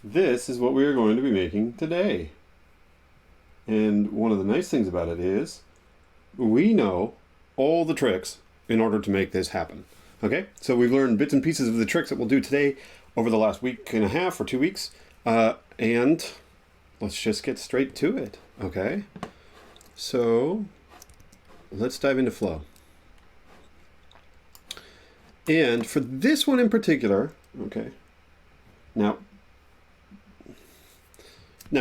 This is what we are going to be making today. And one of the nice things about it is we know all the tricks in order to make this happen. Okay, so we've learned bits and pieces of the tricks that we'll do today over the last week and a half or 2 weeks. And let's just get straight to it. Okay, so let's dive into Flow. And for this one in particular, okay, now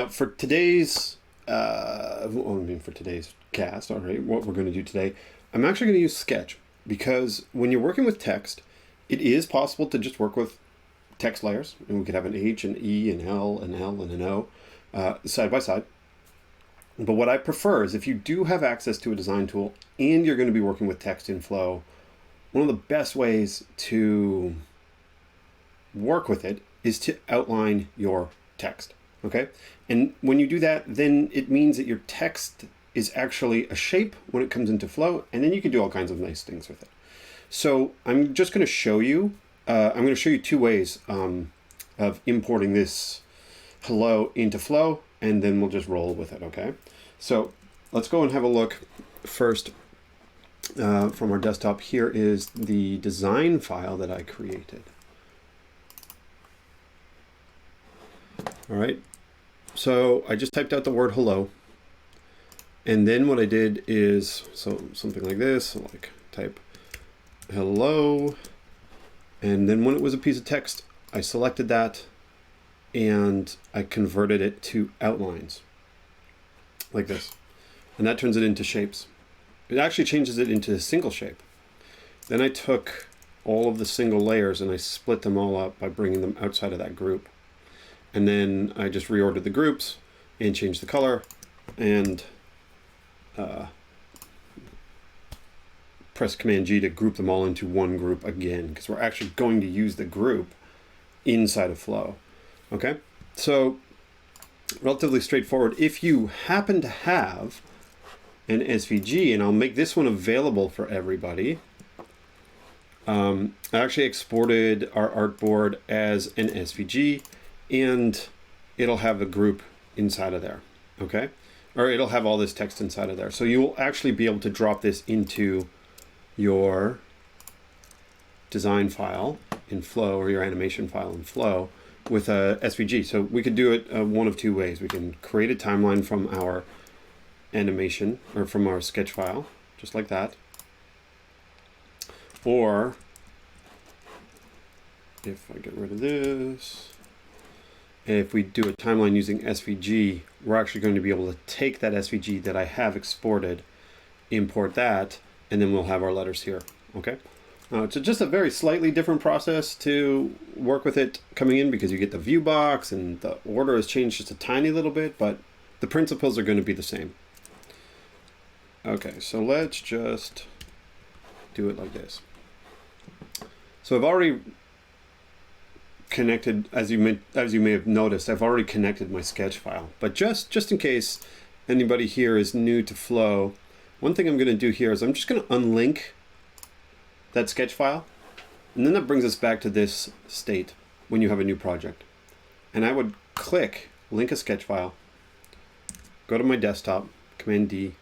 for today's, for today's cast, all right, what we're going to do today, I'm actually going to use Sketch because when you're working with text, it is possible to just work with text layers, and we could have an H, an E, an L, an L, and an O side by side. But what I prefer is if you do have access to a design tool and you're going to be working with text in Flow, one of the best ways to work with it is to outline your text, okay? And when you do that, then it means that your text is actually a shape when it comes into Flow, and then you can do all kinds of nice things with it. So I'm just going to show you, two ways of importing this hello into Flow, and then we'll just roll with it, okay? So let's go and have a look first. From our desktop, here is the design file that I created. All right, so I just typed out the word hello, and then what I did is something like this, like type hello, and then when it was a piece of text, I selected that and I converted it to outlines like this, and that turns it into shapes. It actually changes it into a single shape. Then I took all of the single layers and I split them all up by bringing them outside of that group. And then I just reordered the groups and changed the color and press Command G to group them all into one group again, because we're actually going to use the group inside of Flow. Okay, so relatively straightforward. If you happen to have an SVG, and I'll make this one available for everybody. I actually exported our artboard as an SVG, and it'll have a group inside of there, okay? Or it'll have all this text inside of there. So you will actually be able to drop this into your design file in Flow, or your animation file in Flow with a SVG. So we could do it one of two ways. We can create a timeline from our animation, or from our sketch file, just like that. Or if I get rid of this, if we do a timeline using SVG, we're actually going to be able to take that SVG that I have exported, import that, and then we'll have our letters here, okay? It's just a very slightly different process to work with it coming in, because you get the view box and the order has changed just a tiny little bit, but the principles are going to be the same. Okay, so let's just do it like this. So I've already connected, as you may have noticed, I've already connected my sketch file. But just in case anybody here is new to Flow, one thing I'm going to do here is I'm just going to unlink that sketch file, and then that brings us back to this state when you have a new project. And I would click link a sketch file, go to my desktop, Command D,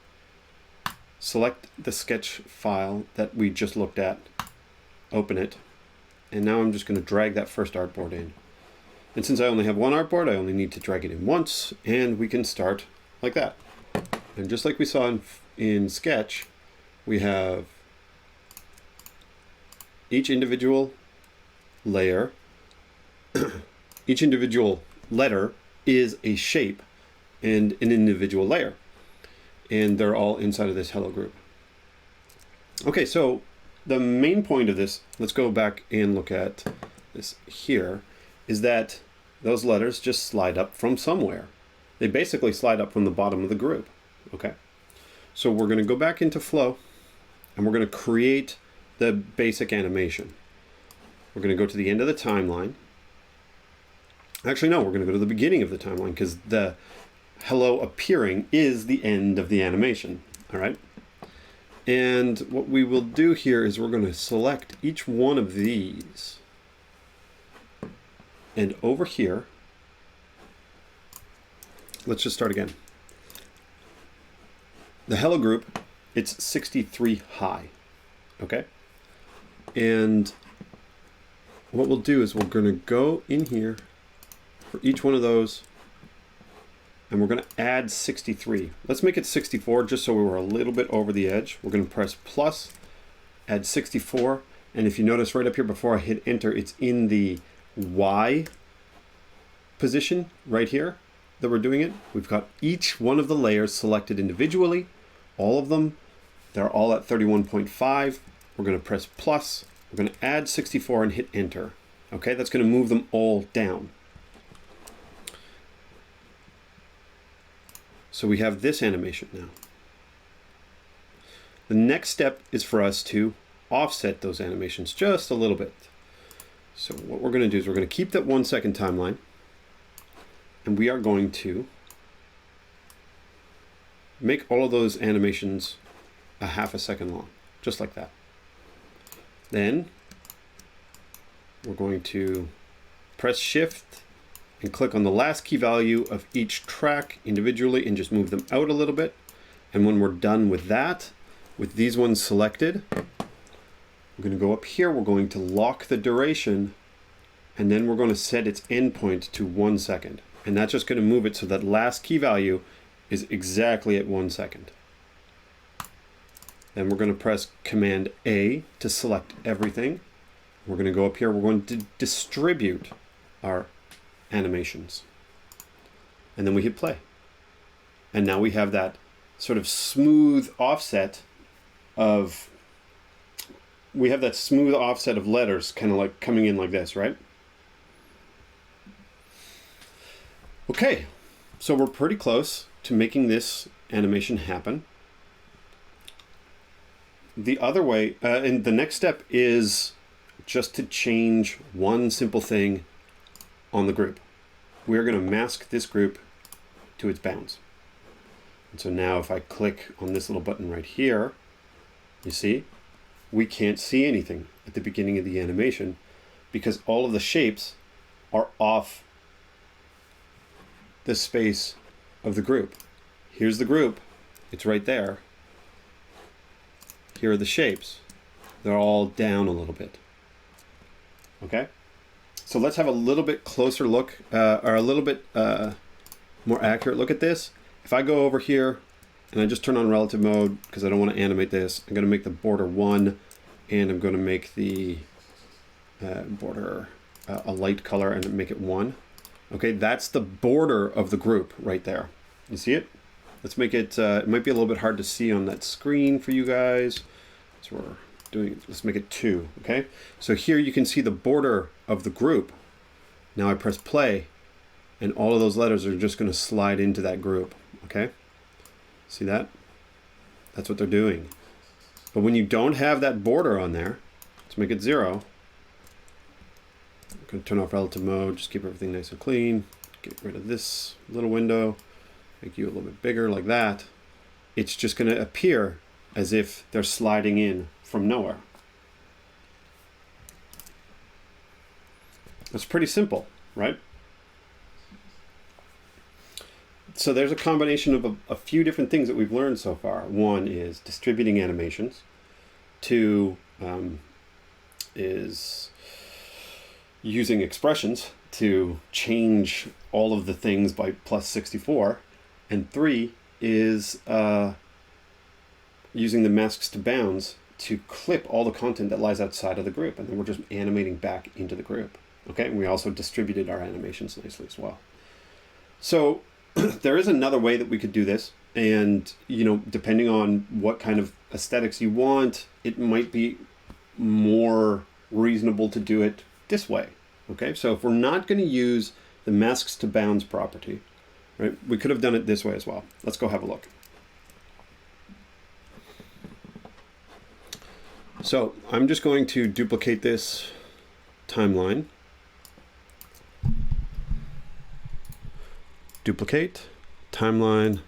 select the sketch file that we just looked at, open it, and now I'm just going to drag that first artboard in. And since I only have one artboard, I only need to drag it in once, and we can start like that. And just like we saw in Sketch, we have each individual layer, each individual letter is a shape and an individual layer. And they're all inside of this hello group. Okay, so the main point of this, let's go back and look at this here, is that those letters just slide up from somewhere. They basically slide up from the bottom of the group, okay? So we're gonna go back into Flow, and we're gonna create the basic animation. We're gonna go to the end of the timeline. Actually, no, we're gonna go to the beginning of the timeline, because the hello appearing is the end of the animation, all right? And what we will do here is we're going to select each one of these, and over here let's just start again. The hello group, it's 63 high, okay? And what we'll do is we're going to go in here for each one of those, and we're going to add 63. Let's make it 64 just so we were a little bit over the edge. We're going to press plus, add 64, and if you notice right up here before I hit enter, it's in the Y position right here that we're doing it. We've got each one of the layers selected individually, all of them. They're all at 31.5. We're going to press plus, we're going to add 64 and hit enter. Okay, that's going to move them all down. So we have this animation now. The next step is for us to offset those animations just a little bit. So what we're going to do is we're going to keep that 1 second timeline, and we are going to make all of those animations a half a second long, just like that. Then we're going to press shift and click on the last key value of each track individually and just move them out a little bit. And when we're done with that, with these ones selected, we're going to go up here, we're going to lock the duration, and then we're going to set its endpoint to 1 second. And that's just going to move it so that last key value is exactly at 1 second. Then we're going to press Command A to select everything. We're going to go up here, we're going to distribute our animations. And then we hit play. And now we have that sort of smooth offset of, letters kind of like coming in like this, right? Okay, so we're pretty close to making this animation happen. The other way, and the next step is just to change one simple thing on the group. We're going to mask this group to its bounds. And so now if I click on this little button right here, you see, we can't see anything at the beginning of the animation because all of the shapes are off the space of the group. Here's the group, it's right there. Here are the shapes. They're all down a little bit. Okay? So let's have a little bit closer look, or a little bit more accurate look at this. If I go over here and I just turn on relative mode because I don't want to animate this, I'm going to make the border 1, and I'm going to make the border a light color and make it 1. Okay, that's the border of the group right there. You see it? Let's make it, it might be a little bit hard to see on that screen for you guys. So we're doing, let's make it 2, okay? So here you can see the border of the group. Now I press play, and all of those letters are just going to slide into that group, okay? See that? That's what they're doing. But when you don't have that border on there, let's make it 0. I'm going to turn off relative mode, just keep everything nice and clean. Get rid of this little window, make you a little bit bigger like that. It's just going to appear as if they're sliding in from nowhere. It's pretty simple, right? So there's a combination of a few different things that we've learned so far. One is distributing animations. 2 is using expressions to change all of the things by plus 64. And 3 is using the masks to bounds to clip all the content that lies outside of the group, and then we're just animating back into the group. Okay, and we also distributed our animations nicely as well. So there is another way that we could do this, and depending on what kind of aesthetics you want, it might be more reasonable to do it this way. Okay, so if we're not going to use the masks to bounds property, right, we could have done it this way as well. Let's go have a look. So I'm just going to duplicate this timeline. Duplicate, timeline,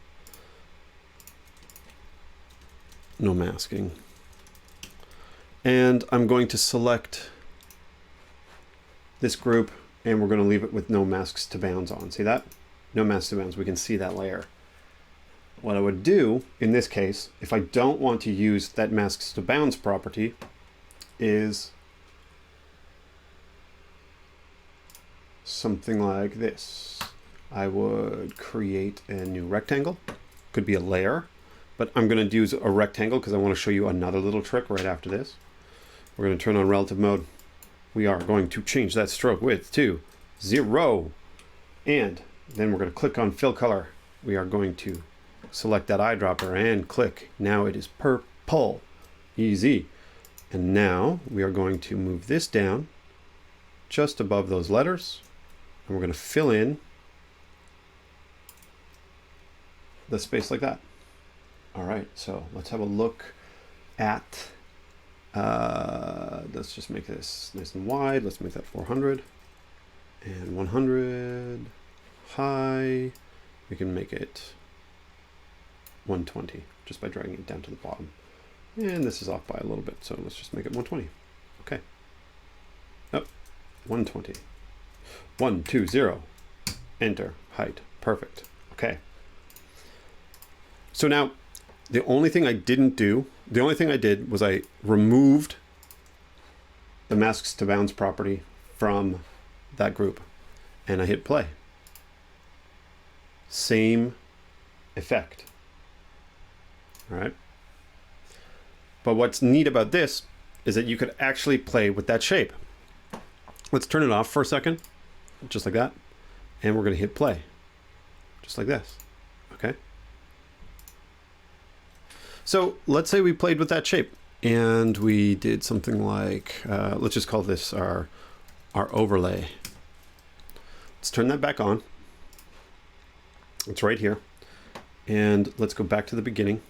no masking. And I'm going to select this group, and we're going to leave it with no masks to bounds on. See that? no mask to bounds. We can see that layer. What I would do in this case, if I don't want to use that masks to bounds property, is something like this. I would create a new rectangle. Could be a layer, but I'm going to use a rectangle because I want to show you another little trick right after this. We're going to turn on relative mode. We are going to change that stroke width to 0. And then we're going to click on fill color. We are going to select that eyedropper and click. Now it is purple. Easy. And now we are going to move this down just above those letters. And we're going to fill in the space like that. All right, so let's have a look at, let's just make this nice and wide. Let's make that 400 and 100 high. We can make it 120 just by dragging it down to the bottom. And this is off by a little bit, so let's just make it 120. Okay. Oh, 120. 120. Enter. Height. Perfect. Okay. So now, the only thing I did was I removed the masks to bounds property from that group, and I hit play. Same effect. All right. But what's neat about this is that you could actually play with that shape. Let's turn it off for a second, just like that. And we're going to hit play, just like this. Okay. So let's say we played with that shape and we did something like, let's just call this our overlay. Let's turn that back on. It's right here. And let's go back to the beginning.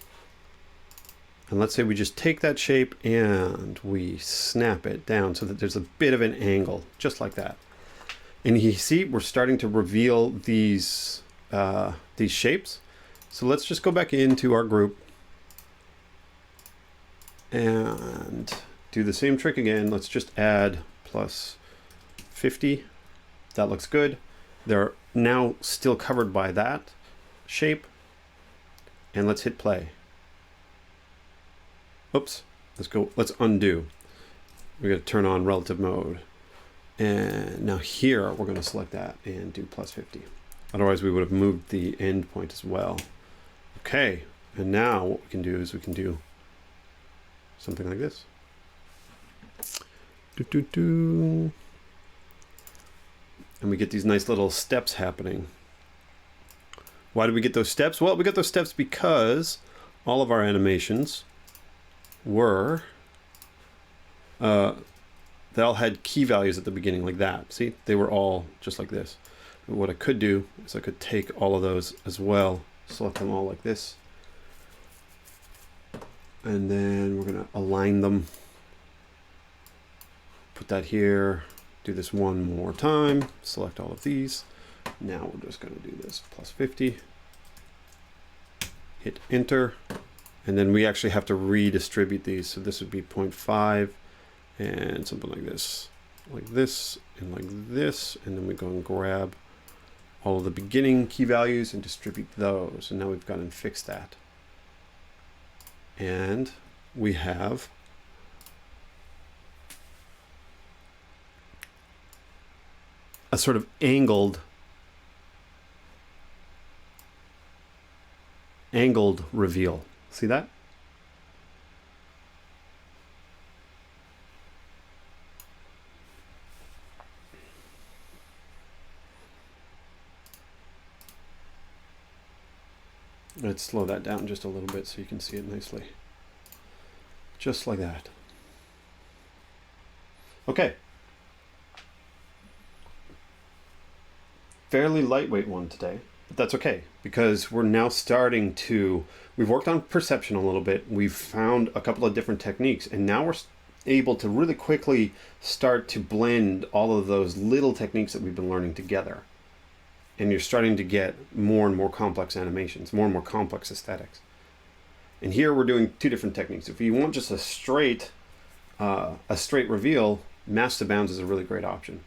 And let's say we just take that shape and we snap it down so that there's a bit of an angle, just like that. And you see, we're starting to reveal these shapes. So let's just go back into our group and do the same trick again. Let's just add plus 50. That looks good. They're now still covered by that shape. And let's hit play. Oops, let's undo. We're going to turn on relative mode. And now here, we're going to select that and do plus 50. Otherwise, we would have moved the end point as well. Okay, and now what we can do is we can do something like this. And we get these nice little steps happening. Why did we get those steps? Well, we got those steps because all of our animations were, they all had key values at the beginning like that. See, they were all just like this. But what I could do is I could take all of those as well, select them all like this. And then we're going to align them. Put that here. Do this one more time. Select all of these. Now we're just going to do this plus 50. Hit enter. And then we actually have to redistribute these. So this would be 0.5 and something like this, and like this. And then we go and grab all of the beginning key values and distribute those. And now we've gone and fixed that. And we have a sort of angled reveal. See that? Let's slow that down just a little bit so you can see it nicely. Just like that. Okay. Fairly lightweight one today, but that's okay because we're now starting to, we've worked on perception a little bit. We've found a couple of different techniques, and now we're able to really quickly start to blend all of those little techniques that we've been learning together. And you're starting to get more and more complex animations, more and more complex aesthetics. And here we're doing two different techniques. If you want just a straight reveal, mask to bounds is a really great option.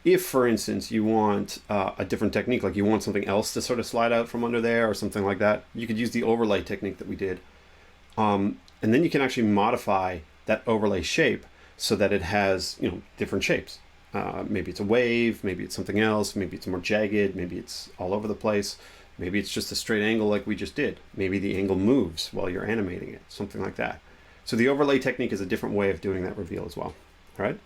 if, for instance, you want a different technique, like you want something else to sort of slide out from under there or something like that, you could use the overlay technique that we did. And then you can actually modify that overlay shape so that it has, different shapes. Maybe it's a wave, maybe it's something else, maybe it's more jagged, maybe it's all over the place, maybe it's just a straight angle like we just did. Maybe the angle moves while you're animating it, something like that. So the overlay technique is a different way of doing that reveal as well, right?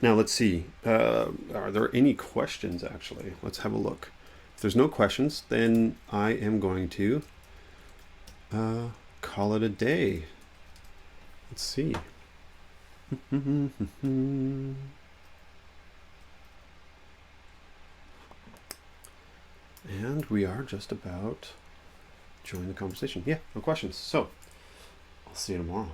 Now let's see, are there any questions actually? Let's have a look. If there's no questions, then I am going to call it a day. Let's see. And we are just about join the conversation. Yeah, no questions. So I'll see you tomorrow.